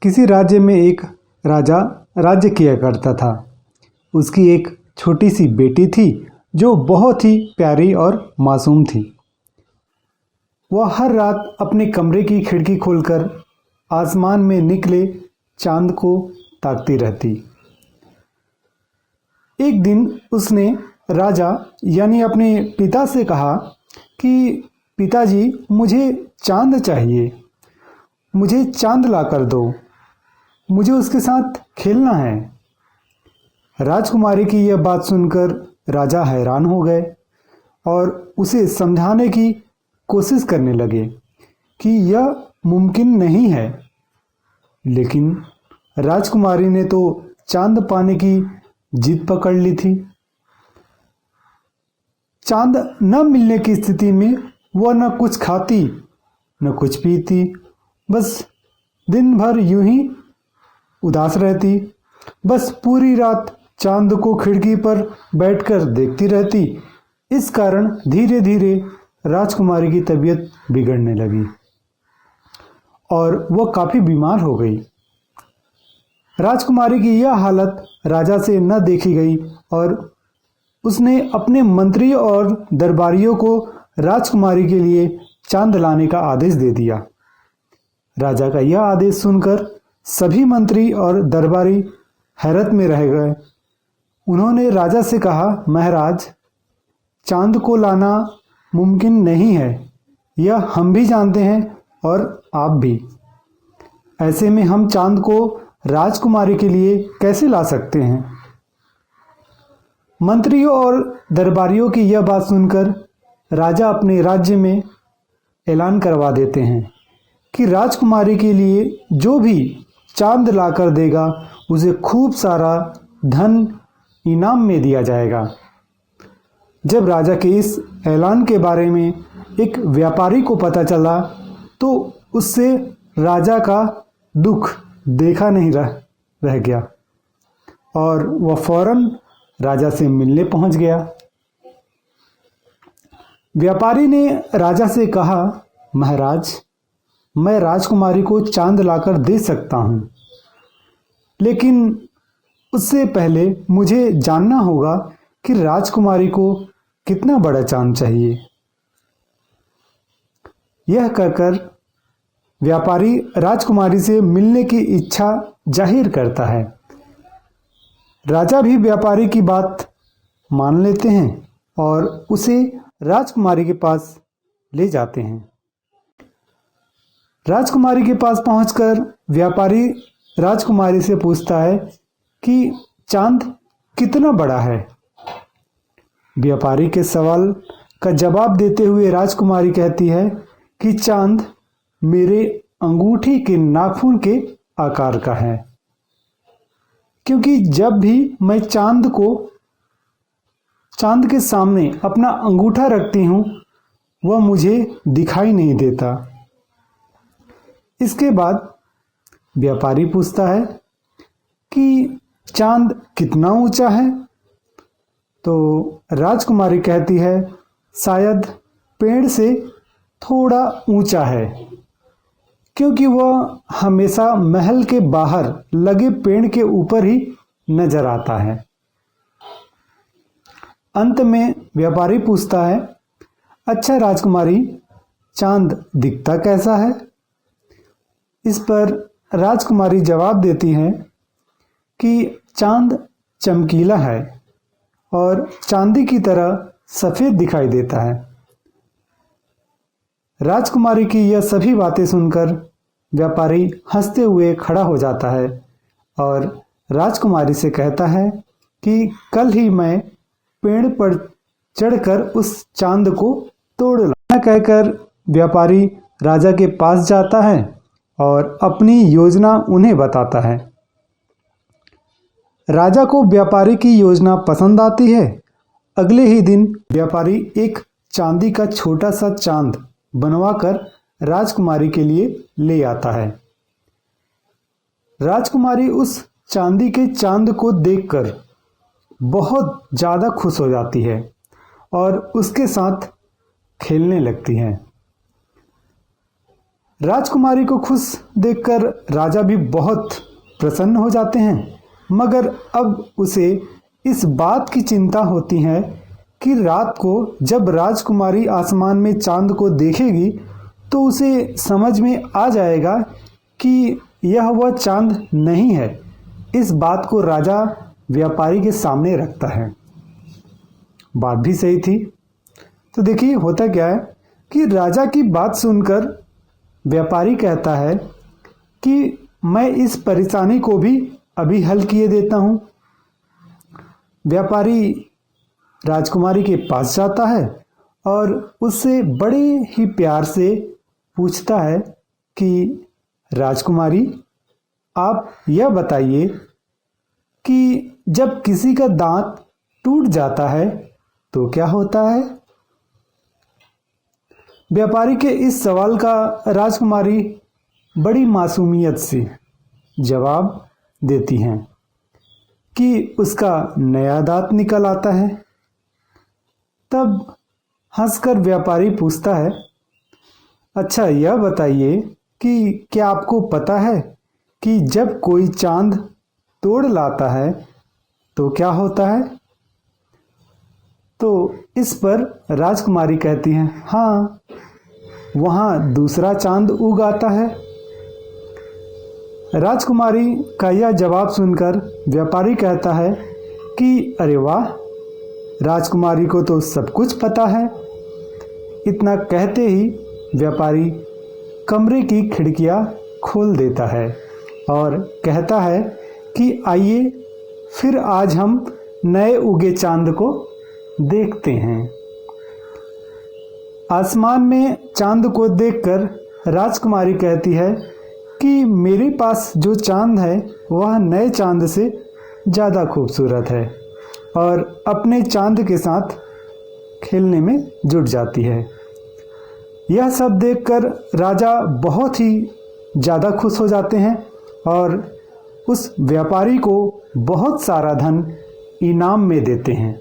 किसी राज्य में एक राजा राज्य किया करता था। उसकी एक छोटी सी बेटी थी जो बहुत ही प्यारी और मासूम थी। वह हर रात अपने कमरे की खिड़की खोलकर आसमान में निकले चांद को ताकती रहती। एक दिन उसने राजा यानी अपने पिता से कहा कि पिताजी, मुझे चांद चाहिए, मुझे चांद लाकर दो, मुझे उसके साथ खेलना है। राजकुमारी की यह बात सुनकर राजा हैरान हो गए और उसे समझाने की कोशिश करने लगे कि यह मुमकिन नहीं है। लेकिन राजकुमारी ने तो चांद पाने की जिद पकड़ ली थी। चांद न मिलने की स्थिति में वह न कुछ खाती न कुछ पीती, बस दिन भर यूं ही उदास रहती। बस पूरी रात चांद को खिड़की पर बैठकर देखती रहती। इस कारण धीरे धीरे राजकुमारी की तबीयत बिगड़ने लगी और वह काफ़ी बीमार हो गई। राजकुमारी की यह हालत राजा से न देखी गई और उसने अपने मंत्री और दरबारियों को राजकुमारी के लिए चांद लाने का आदेश दे दिया। राजा का यह आदेश सुनकर सभी मंत्री और दरबारी हैरत में रह गए। उन्होंने राजा से कहा, महाराज, चांद को लाना मुमकिन नहीं है, यह हम भी जानते हैं और आप भी। ऐसे में हम चांद को राजकुमारी के लिए कैसे ला सकते हैं? मंत्रियों और दरबारियों की यह बात सुनकर राजा अपने राज्य में ऐलान करवा देते हैं कि राजकुमारी के लिए जो भी चांद लाकर देगा उसे खूब सारा धन इनाम में दिया जाएगा। जब राजा के इस ऐलान के बारे में एक व्यापारी को पता चला तो उससे राजा का दुख देखा नहीं रह गया और वह फौरन राजा से मिलने पहुंच गया। व्यापारी ने राजा से कहा, महाराज, मैं राजकुमारी को चांद लाकर दे सकता हूं, लेकिन उससे पहले मुझे जानना होगा कि राजकुमारी को कितना बड़ा चांद चाहिए। यह कहकर व्यापारी राजकुमारी से मिलने की इच्छा जाहिर करता है। राजा भी व्यापारी की बात मान लेते हैं और उसे राजकुमारी के पास ले जाते हैं। राजकुमारी के पास पहुंचकर व्यापारी राजकुमारी से पूछता है कि चांद कितना बड़ा है। व्यापारी के सवाल का जवाब देते हुए राजकुमारी कहती है कि चांद मेरे अंगूठी के नाखून के आकार का है, क्योंकि जब भी मैं चांद के सामने अपना अंगूठा रखती हूँ वह मुझे दिखाई नहीं देता। इसके बाद व्यापारी पूछता है कि चांद कितना ऊंचा है, तो राजकुमारी कहती है, शायद पेड़ से थोड़ा ऊंचा है, क्योंकि वह हमेशा महल के बाहर लगे पेड़ के ऊपर ही नजर आता है। अंत में व्यापारी पूछता है, अच्छा राजकुमारी, चांद दिखता कैसा है? इस पर राजकुमारी जवाब देती है कि चांद चमकीला है और चांदी की तरह सफेद दिखाई देता है। राजकुमारी की यह सभी बातें सुनकर व्यापारी हंसते हुए खड़ा हो जाता है और राजकुमारी से कहता है कि कल ही मैं पेड़ पर चढ़कर उस चांद को तोड़ लाऊंगा। कहकर व्यापारी राजा के पास जाता है और अपनी योजना उन्हें बताता है। राजा को व्यापारी की योजना पसंद आती है। अगले ही दिन व्यापारी एक चांदी का छोटा सा चांद बनवाकर राजकुमारी के लिए ले आता है। राजकुमारी उस चांदी के चांद को देखकर बहुत ज़्यादा खुश हो जाती है और उसके साथ खेलने लगती है। राजकुमारी को खुश देखकर राजा भी बहुत प्रसन्न हो जाते हैं, मगर अब उसे इस बात की चिंता होती है कि रात को जब राजकुमारी आसमान में चांद को देखेगी तो उसे समझ में आ जाएगा कि यह वह चांद नहीं है। इस बात को राजा व्यापारी के सामने रखता है। बात भी सही थी। तो देखिए होता क्या है कि राजा की बात सुनकर व्यापारी कहता है कि मैं इस परेशानी को भी अभी हल किए देता हूँ। व्यापारी राजकुमारी के पास जाता है और उससे बड़े ही प्यार से पूछता है कि राजकुमारी, आप यह बताइए कि जब किसी का दांत टूट जाता है तो क्या होता है? व्यापारी के इस सवाल का राजकुमारी बड़ी मासूमियत से जवाब देती हैं कि उसका नया दांत निकल आता है। तब हंसकर व्यापारी पूछता है, अच्छा यह बताइए कि क्या आपको पता है कि जब कोई चांद तोड़ लाता है तो क्या होता है? तो इस पर राजकुमारी कहती हैं, हाँ, वहाँ दूसरा चांद उग आता है। राजकुमारी का यह जवाब सुनकर व्यापारी कहता है कि अरे वाह, राजकुमारी को तो सब कुछ पता है। इतना कहते ही व्यापारी कमरे की खिड़कियां खोल देता है और कहता है कि आइए फिर आज हम नए उगे चांद को देखते हैं। आसमान में चांद को देखकर राजकुमारी कहती है कि मेरे पास जो चांद है वह नए चांद से ज़्यादा खूबसूरत है, और अपने चांद के साथ खेलने में जुट जाती है। यह सब देखकर राजा बहुत ही ज़्यादा खुश हो जाते हैं और उस व्यापारी को बहुत सारा धन इनाम में देते हैं।